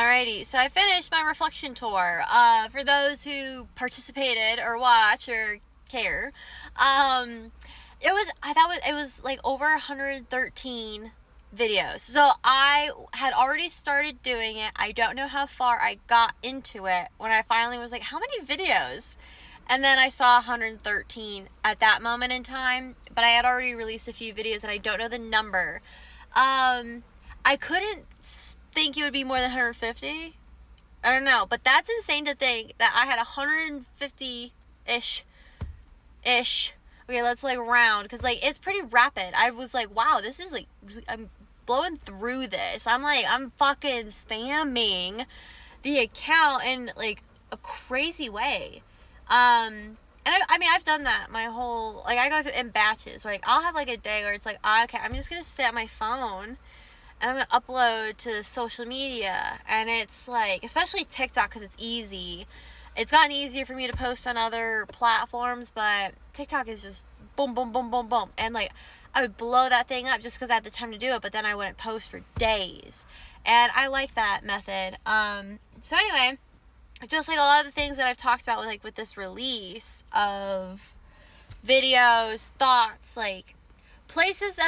Alrighty, so I finished my reflection tour. For those who participated or watch or care, it was like over 113 videos. So I had already started doing it. I don't know how far I got into it when I finally was like, how many videos? And then I saw 113 at that moment in time, but I had already released a few videos and I don't know the number. I couldn't think it would be more than 150. I don't know, but that's insane to think that I had 150-ish. Okay, let's like round, because like it's pretty rapid. I was like, wow, this is like, I'm blowing through this. I'm fucking spamming the account in like a crazy way. And I mean, I've done that my whole, like, I go through in batches. Like, I'll have like a day where it's like, okay, I'm just gonna sit at my phone and I'm gonna upload to social media. And it's like, especially TikTok, because it's easy. It's gotten easier for me to post on other platforms, but TikTok is just boom, boom, boom, boom, boom. And like, I would blow that thing up just because I had the time to do it, but then I wouldn't post for days. And I like that method. So anyway, just like a lot of the things that I've talked about with this release of videos, thoughts, like places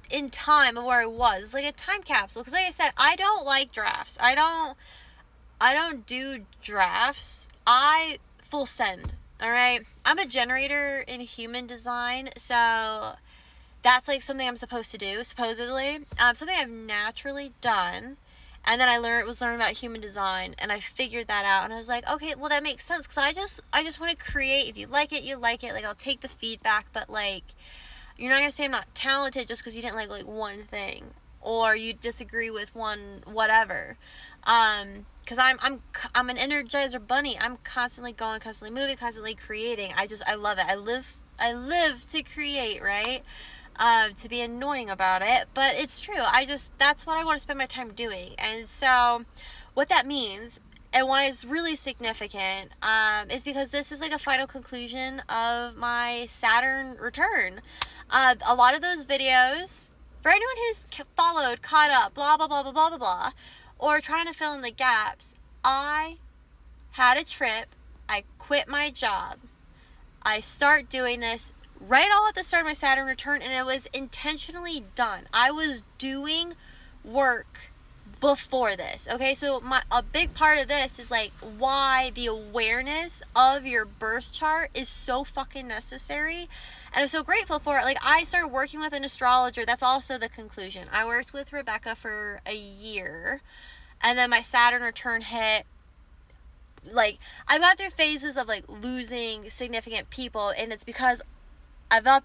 in time of where I was, like a time capsule. Because like I said, I don't like drafts. I don't do drafts. I full send. All right. I'm a generator in human design, so that's like something I'm supposed to do, supposedly. Something I've naturally done. And then I was learning about human design, and I figured that out, and I was like, okay, well, that makes sense, because I just want to create. If you like it, you like it. Like, I'll take the feedback, but like, you're not gonna say I'm not talented just because you didn't like one thing, or you disagree with one whatever. Because I'm an energizer bunny. I'm constantly going, constantly moving, constantly creating. I love it. I live to create, right? To be annoying about it, but it's true. That's what I want to spend my time doing. And so what that means, and why it's really significant, is because this is like a final conclusion of my Saturn return. A lot of those videos, for anyone who's followed, caught up, blah, blah, blah, blah, blah, blah, blah, or trying to fill in the gaps, I had a trip, I quit my job, I start doing this right all at the start of my Saturn return, and it was intentionally done. I was doing work before this, okay? So a big part of this is like why the awareness of your birth chart is so fucking necessary, and I'm so grateful for it. Like, I started working with an astrologer. That's also the conclusion. I worked with Rebecca for a year, and then my Saturn return hit. Like, I got through phases of like losing significant people, and it's because I've upgraded,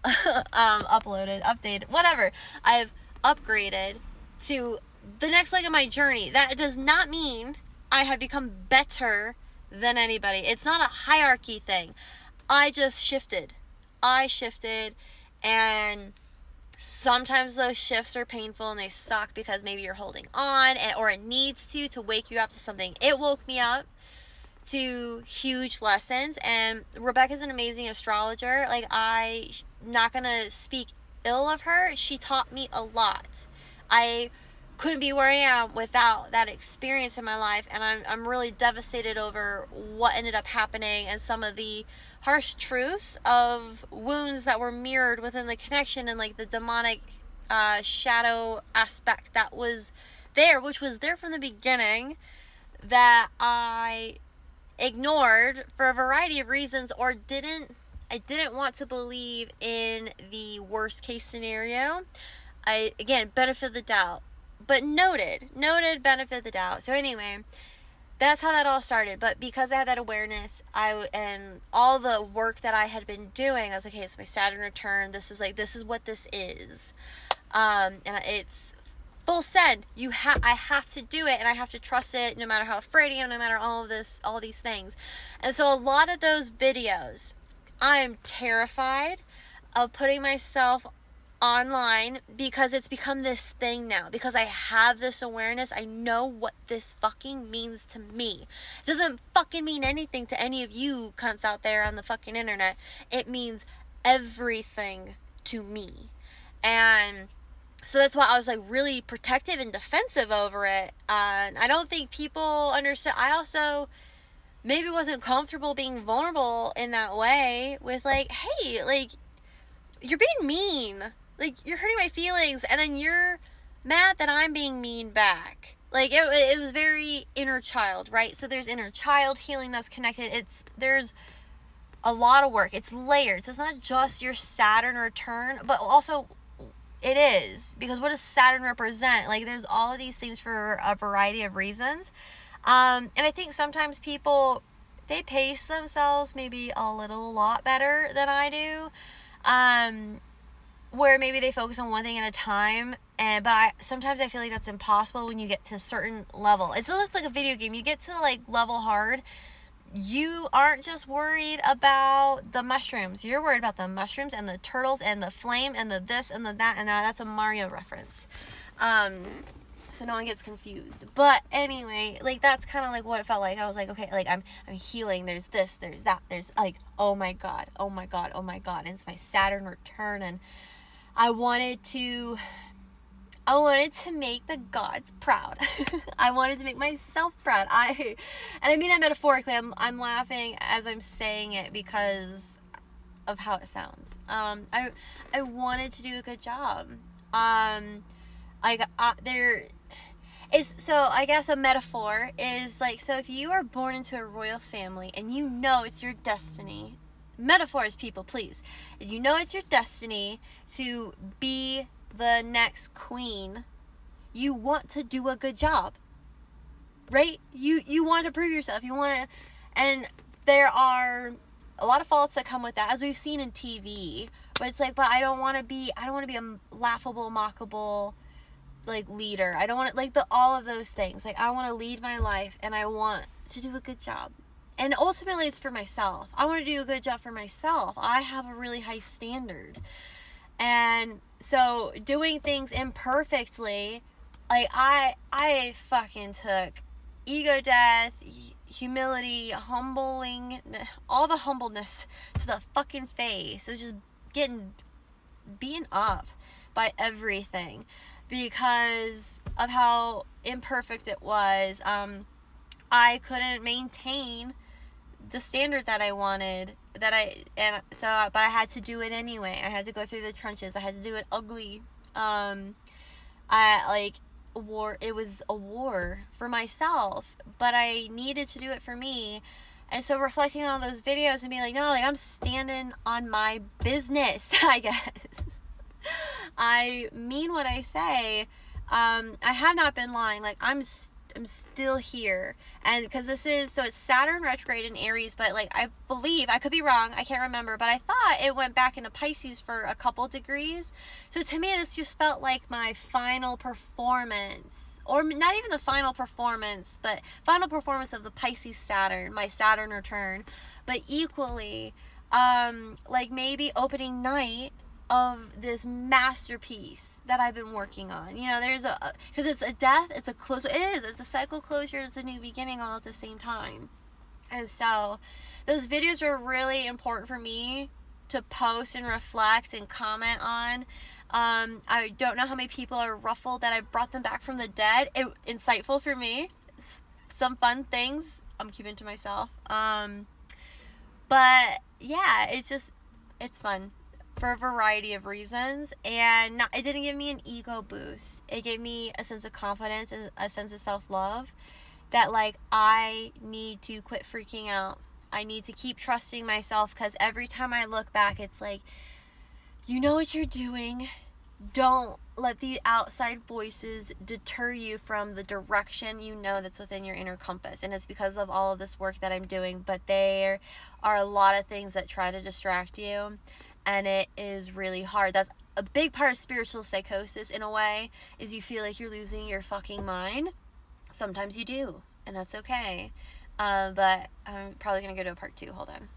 uploaded, updated, whatever. I've upgraded to the next leg of my journey. That does not mean I have become better than anybody. It's not a hierarchy thing. I just shifted. And sometimes those shifts are painful and they suck because maybe you're holding on, or it needs to wake you up to something. It woke me up to huge lessons, and Rebecca's an amazing astrologer. Like, I'm not gonna speak ill of her. She taught me a lot. I couldn't be where I am without that experience in my life, and I'm really devastated over what ended up happening and some of the harsh truths of wounds that were mirrored within the connection, and like the demonic shadow aspect that was there, which was there from the beginning, that I ignored for a variety of reasons, or I didn't want to believe in the worst case scenario. Again, benefit of the doubt, but noted benefit of the doubt. So anyway, that's how that all started. But because I had that awareness, and all the work that I had been doing, I was like, hey, it's my Saturn return. This is what this is. And it's full send. I have to do it, and I have to trust it, no matter how afraid I am, no matter all these things. And so a lot of those videos, I'm terrified of putting myself online, because it's become this thing now. Because I have this awareness, I know what this fucking means to me. It doesn't fucking mean anything to any of you cunts out there on the fucking internet. It means everything to me. And So that's why I was like really protective and defensive over it. And I don't think people understood. I also maybe wasn't comfortable being vulnerable in that way with like, hey, like, you're being mean. Like, you're hurting my feelings. And then you're mad that I'm being mean back. Like, it was very inner child, right? So there's inner child healing that's connected. There's a lot of work. It's layered. So it's not just your Saturn return, but also it is. Because what does Saturn represent? Like, there's all of these things for a variety of reasons. And I think sometimes people, they pace themselves maybe a lot better than I do. Where maybe they focus on one thing at a time, but sometimes I feel like that's impossible when you get to a certain level. It still looks like a video game. You get to like level hard, you aren't just worried about the mushrooms. You're worried about the mushrooms and the turtles and the flame and the this and the that, and that's a Mario reference. So no one gets confused. But anyway, like that's kind of like what it felt like. I was like, okay, like I'm healing. There's this, there's that, there's like, oh my god, oh my god, oh my god. And it's my Saturn return, and I wanted to make the gods proud. I wanted to make myself proud. And I mean that metaphorically. I'm laughing as I'm saying it because of how it sounds. I wanted to do a good job. There is, so I guess a metaphor is like, so if you are born into a royal family and you know it's your destiny, metaphors, people, please. You know it's your destiny to be the next queen. You want to do a good job, right? You want to prove yourself. You want to, and there are a lot of faults that come with that, as we've seen in TV. But it's like, but I don't want to be a laughable, mockable, like leader. I don't want to, like, all of those things. Like, I want to lead my life, and I want to do a good job. And ultimately, it's for myself. I want to do a good job for myself. I have a really high standard. And so doing things imperfectly, like I fucking took ego death, humility, humbling, all the humbleness to the fucking face. So just beaten up by everything because of how imperfect it was. I couldn't maintain the standard that I wanted, but I had to do it anyway. I had to go through the trenches. I had to do it ugly. It was a war for myself, but I needed to do it for me. And so reflecting on those videos and being like, no, like I'm standing on my business, I guess. I mean what I say. I have not been lying. Like I'm still here, and because it's Saturn retrograde in Aries, but like I believe, I could be wrong, I can't remember, but I thought it went back into Pisces for a couple degrees. So to me, this just felt like my final performance, or not even the final performance, but final performance of the Pisces Saturn, my Saturn return, but equally, like maybe opening night of this masterpiece that I've been working on. You know, because it's a death, it's a closure, it's a cycle closure, it's a new beginning all at the same time. And so those videos are really important for me to post and reflect and comment on. I don't know how many people are ruffled that I brought them back from the dead. Insightful for me. Some fun things I'm keeping to myself. But yeah, it's fun for a variety of reasons, and it didn't give me an ego boost. It gave me a sense of confidence and a sense of self-love that like I need to quit freaking out. I need to keep trusting myself, because every time I look back, it's like, you know what you're doing. Don't let the outside voices deter you from the direction you know that's within your inner compass. And it's because of all of this work that I'm doing, but there are a lot of things that try to distract you, and it is really hard. That's a big part of spiritual psychosis, in a way, is you feel like you're losing your fucking mind. Sometimes you do, and that's okay. But I'm probably gonna go to a part 2. Hold on.